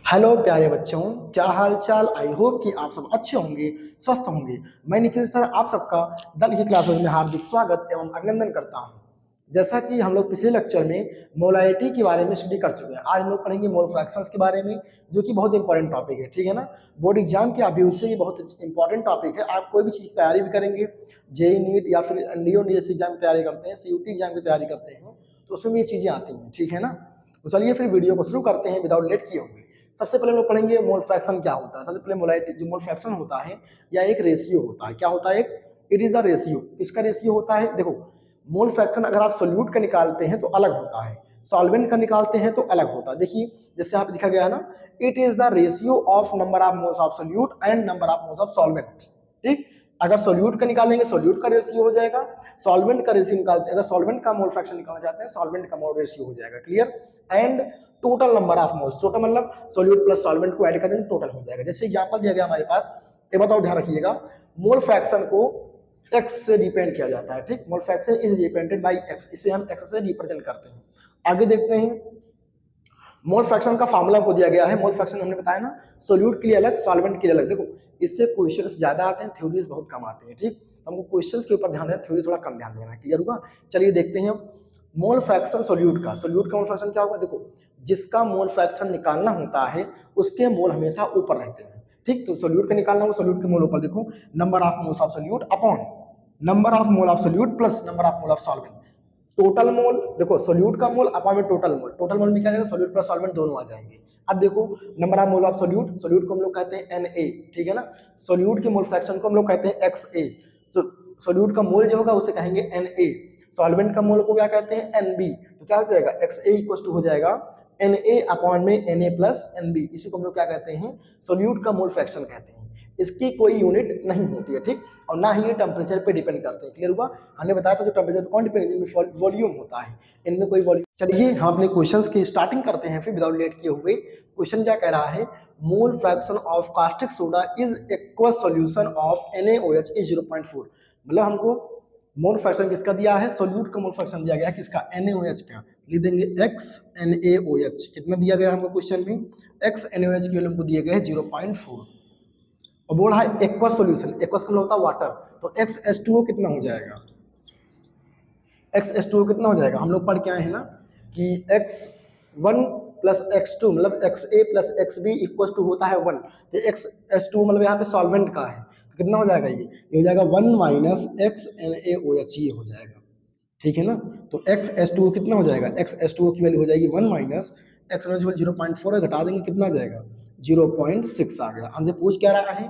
Hello प्यारे बच्चों, क्या हाल चाल। आई होप कि आप सब अच्छे होंगे, स्वस्थ होंगे। मैं निखिल सर आप सबका दल की क्लासेस में हार्दिक स्वागत एवं अभिनंदन करता हूं। जैसा कि हम लोग पिछले लेक्चर में मोलालिटी के बारे में स्टडी कर चुके हैं, आज हम लोग पढ़ेंगे मोल फ्रैक्शंस के बारे में, जो कि बहुत इंपॉर्टेंट टॉपिक है। ठीक है ना, बोर्ड एग्जाम के व्यू से ये बहुत इंपॉर्टेंट टॉपिक है। आप कोई भी चीज़ की तैयारी भी करेंगे, जेई नीट या फिर एनडीओ जैसे एग्जाम की तैयारी करते हैं, सीयूटी एग्जाम की तैयारी करते हैं, तो उसमें भी ये चीज़ें आती हैं। ठीक है ना, तो चलिए फिर वीडियो को शुरू करते हैं विदाउट लेट किए हुए। सबसे पहले हम लोग पढ़ेंगे मोल फ्रैक्शन क्या होता है। सबसे पहले मोलालिटी, जो मोल फ्रैक्शन होता है या एक रेशियो होता है। क्या होता है? It is a ratio. इसका रेशियो होता है, देखो मोल फ्रैक्शन अगर आप सोल्यूट का निकालते हैं तो अलग होता है, सॉल्वेंट का निकालते हैं तो अलग होता है। देखिए जैसे यहाँ पे लिखा गया है ना, it is the ratio of number of moles of solute and number of moles of solvent. ठीक, अगर सोल्यूट का निकालेंगे सोल्यूट का रेशियो हो जाएगा, सॉल्वेंट का रेशियो निकालते हैं, अगर सॉल्वेंट का मोल फ्रैक्शन निकालना चाहते हैं सॉल्वेंट का मोल रेशियो हो जाएगा। Clear? And total number of moles, total मतलब सोल्यूट प्लस सॉल्वेंट को ऐड कर देंगे टोटल हो जाएगा। जैसे एग्जांपल दिया गया हमारे पास, ये बताओ, ध्यान रखिएगा, मोल फ्रैक्शन को x से रिप्रेजेंट किया जाता है। ठीक, mole fraction is represented by x, इसे हम x से रिप्रेजेंट करते हैं। आगे देखते हैं, मोल फ्रैक्शन का फार्मूला को दिया गया है। मोल फ्रैक्शन हमने बताया ना, सोल्यूट के लिए अलग, सॉल्वेंट के लिए अलग। देखो इससे क्वेश्चंस ज्यादा आते हैं, थ्योरीज बहुत कम आते हैं। ठीक, हमको क्वेश्चंस के ऊपर ध्यान देना, थ्योरी थोड़ा कम ध्यान देना। क्लियर हुआ? चलिए देखते हैं मोल फ्रैक्शन सोल्यूट का। सोल्यूट का मोल फ्रैक्शन क्या होगा? देखो जिसका मोल फ्रैक्शन निकालना होता है उसके मोल हमेशा ऊपर रहते हैं। ठीक, तो सोल्यूट का निकालना हो, सोल्यूट के मोल ऊपर। देखो number of moles of solute upon number of mole of solute plus number of mole of solvent. Total mole, देखो सोल्यूट का मोल अपॉन में टोटल मोल, टोटल मोल में क्या जाएगा? सोल्यूट प्लस सॉल्वेंट दोनों आ जाएंगे। अब देखो number of mole of solute, solute को हम लोग कहते हैं Na। ठीक है ना, सोल्यूट के मोल फ्रैक्शन को हम लोग कहते हैं Xa। तो सोल्यूट का मोल जो होगा उसे कहेंगे Na, सॉल्वेंट का मोल को क्या कहते हैं? Nb। तो क्या हो जाएगा? Xa इक्वल टू हो जाएगा Na अपॉन में Na प्लस Nb। इसी को हम लोग क्या कहते हैं? सोल्यूट का मोल फ्रैक्शन कहते हैं। इसकी कोई यूनिट नहीं होती है। ठीक, और ना ही ये टेम्परेचर पे डिपेंड करते हैं। क्लियर हुआ? हमने बताया था जो टेम्परेचर पे कौन डिपेंड, इनमें वॉल्यूम होता है, इनमें कोई वॉल्यूम। चलिए हम अपने क्वेश्चंस की स्टार्टिंग करते हैं फिर विदाउट लेट किए हुए। क्वेश्चन क्या कह रहा है? Mole fraction of caustic soda is aqueous solution of NaOH is 0.4। मतलब हमको मोल फ्रैक्शन किसका दिया है? सोल्यूट का मोल फ्रैक्शन दिया गया है, किसका? NaOH का। लिख देंगे XNaOH। कितना दिया गया हमको क्वेश्चन में? XNaOH की वैल्यू हमको दिए गए हैं 0.4। और बोल रहा है एक्वस सॉल्यूशन, एक्वस का मतलब होता है वाटर, तो XH2O कितना हो जाएगा? XH2O कितना हो जाएगा? हम लोग पढ़ के आए हैं ना कि X1 प्लस X2 मतलब XA plus XB equal to होता है 1। तो XH2 मतलब यहाँ पे सॉल्वेंट का है, तो कितना हो जाएगा? ये हो जाएगा 1 माइनस XNaOH, ये हो जाएगा। ठीक है ना, तो XH2O कितना हो जाएगा? XH2O की वैल्यू हो जाएगी 1 माइनस XNaOH 0.4 घटा देंगे, कितना आ जाएगा? 0.6 आ गया। हमसे पूछ क्या रहा है?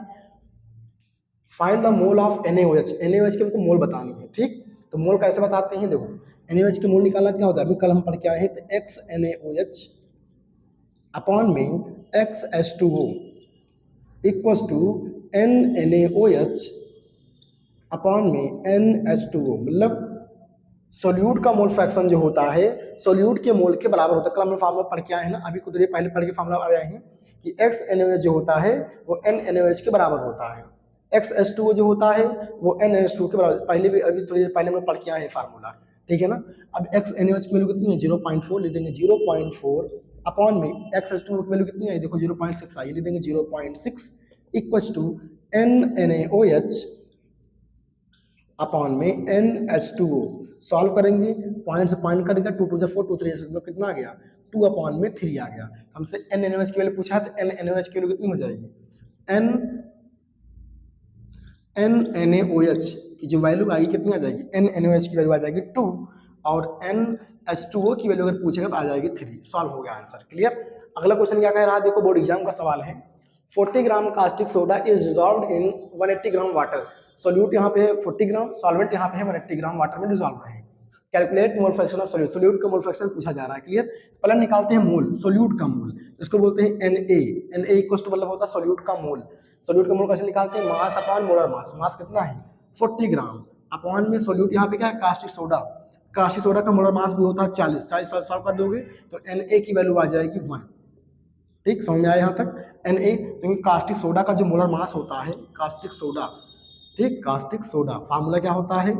Find the mole of NaOH। NaOH के हमको मोल बतानी है। ठीक, तो मोल कैसे बताते हैं? देखो NaOH के मोल निकालना क्या होता है? अभी कल हम पढ़ के आए हैं, तो XNaOH अपॉन में XH2O equals to NaOH upon में NH2O। मतलब सोल्यूट का मोल फ्रैक्शन जो होता है सोल्यूट के मोल के बराबर होता है। कल हमने फार्मूला पढ़ के आए हैं ना, अभी कुछ देर पहले पढ़ के फार्मूला आ रहे हैं कि XNaOH जो होता है वो NaOH के बराबर होता है, XH2O जो होता है वो NH2O के बराबर। पहले भी अभी थोड़ी देर पहले हम पढ़ के आए हैं फार्मूला। ठीक है ना, अब XNaOH की वैल्यू कितनी है? 0.4 ले देंगे, 0.4 अपॉन में XH2O की वैल्यू कितनी है? देखो 0.6 आई, ले देंगे 0.6 इक्वल्स टू NaOH अपॉन में NH2O। सॉल्व करेंगे, पॉइंट से पॉइंट करेगा, 2 टू 4, 2 3 6 कितना आ गया? 2 अपॉन में 3 आ गया। हमसे NaOH की वैल्यू पूछा है, तो NaOH की वैल्यू कितनी हो जाएगी? NaOH की जो वैल्यू आएगी कितनी आ जाएगी? NaOH की वैल्यू आ जाएगी 2 और NH2O की वैल्यू अगर पूछेगा तो आ जाएगी 3। सॉल्व हो गया आंसर। क्लियर? अगला क्वेश्चन क्या कह रहा है? देखो बोर्ड एग्जाम का सवाल है, 40 gram caustic soda is dissolved in 180 gram water. Solute यहाँ पे है 40 ग्राम, सॉल्वेंट यहाँ पे है 180 ग्राम वाटर में डिजॉल्व है। Calculate mole fraction of solute, solute का मोल फ्रैक्शन पूछा जा रहा है। क्लियर? पहले निकालते हैं मोल, सोल्यूट का मोल, इसको बोलते हैं Na इक्वल टू मतलब होता है सोल्यूट का मोल। सोल्यूट का मोल कैसे निकालते हैं? Mass upon molar mass. मास कितना है? 40 ग्राम अपॉन में सोल्यूट यहाँ पे क्या है? Caustic soda. कास्टिक सोडा का मोलर मास भी होता है 40 सॉल्व कर दोगे तो Na की वैल्यू आ जाएगी 1। ठीक, समझ में आया यहाँ तक? Na, क्योंकि कास्टिक सोडा का जो मोलर मास होता है, कास्टिक सोडा, ठीक, कास्टिक सोडा फार्मूला क्या होता है?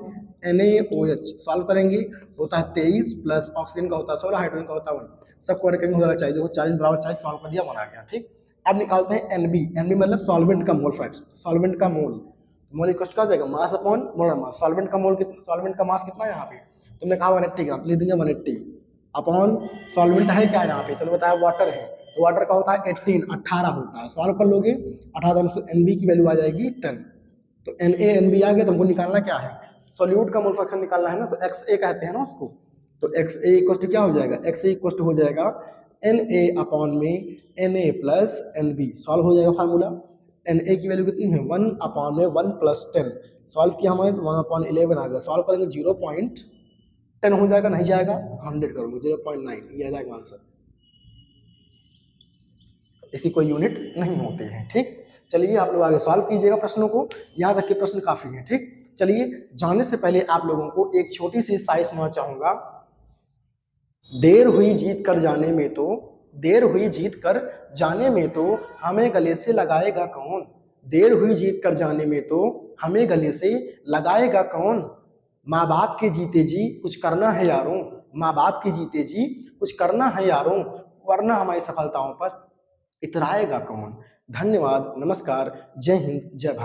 NaOH सॉल्व करेंगे, होता है 23 प्लस ऑक्सीजन का होता है 16, हाइड्रोजन का होता है 1, सबको करेंगे हो जाएगा 40, देखो 40 बराबर 40 सॉल्व कर दिया, बना गया। ठीक, अब निकालते हैं NB मतलब सॉल्वेंट का मोल फ्रैक्शन, सॉल्वेंट का मोल इक्वल क्या हो जाएगा, mass upon molar mass. Solvent का मोल कितना, सॉल्वेंट का मास कितना है यहाँ पे, तुमने कहा 180 ग्राम, लिख देंगे 180 अपॉन सॉल्वेंट है क्या यहाँ पे, तो बताया वाटर है, तो वाटर का होता है 18 होता है, सॉल्व कर लोगे 18 से NB की वैल्यू आ जाएगी 10, तो NaNB आ गया, तो हमको निकालना क्या है, सॉल्यूट का मोल फ्रैक्शन निकालना है ना, तो XA कहते हैं ना उसको, तो XA इक्वल टू क्या हो जाएगा, XA इक्वल टू हो जाएगा Na अपॉन में Na प्लस NB, सॉल्व हो जाएगा फार्मूला। Na की वैल्यू कितनी है 1 अपॉन में 1 प्लस 10, सॉल्व किया हमारे 1 अपॉन 11 आ गया, सॉल्व करेंगे 0.10 हो जाएगा, नहीं जाएगा 100 करोगे 0.9, ये आ जाएगा आंसर, इसकी कोई यूनिट नहीं होती है। ठीक, चलिए आप लोग आगे सॉल्व कीजिएगा प्रश्नों को, याद रखिए प्रश्न काफी है। ठीक, चलिए जाने से पहले आप लोगों को एक छोटी सी साइज सुनाना चाहूंगा। देर हुई जीत कर जाने में तो, देर हुई जीत कर जाने में तो हमें गले से लगाएगा कौन, देर हुई जीत कर जाने में तो हमें गले से लगाएगा कौन, माँ बाप के जीते जी कुछ करना है यारों, माँ बाप के जीते जी कुछ करना है यारों, वरना हमारी सफलताओं पर इतराएगा कौन। धन्यवाद, नमस्कार, जय हिंद, जय भारत।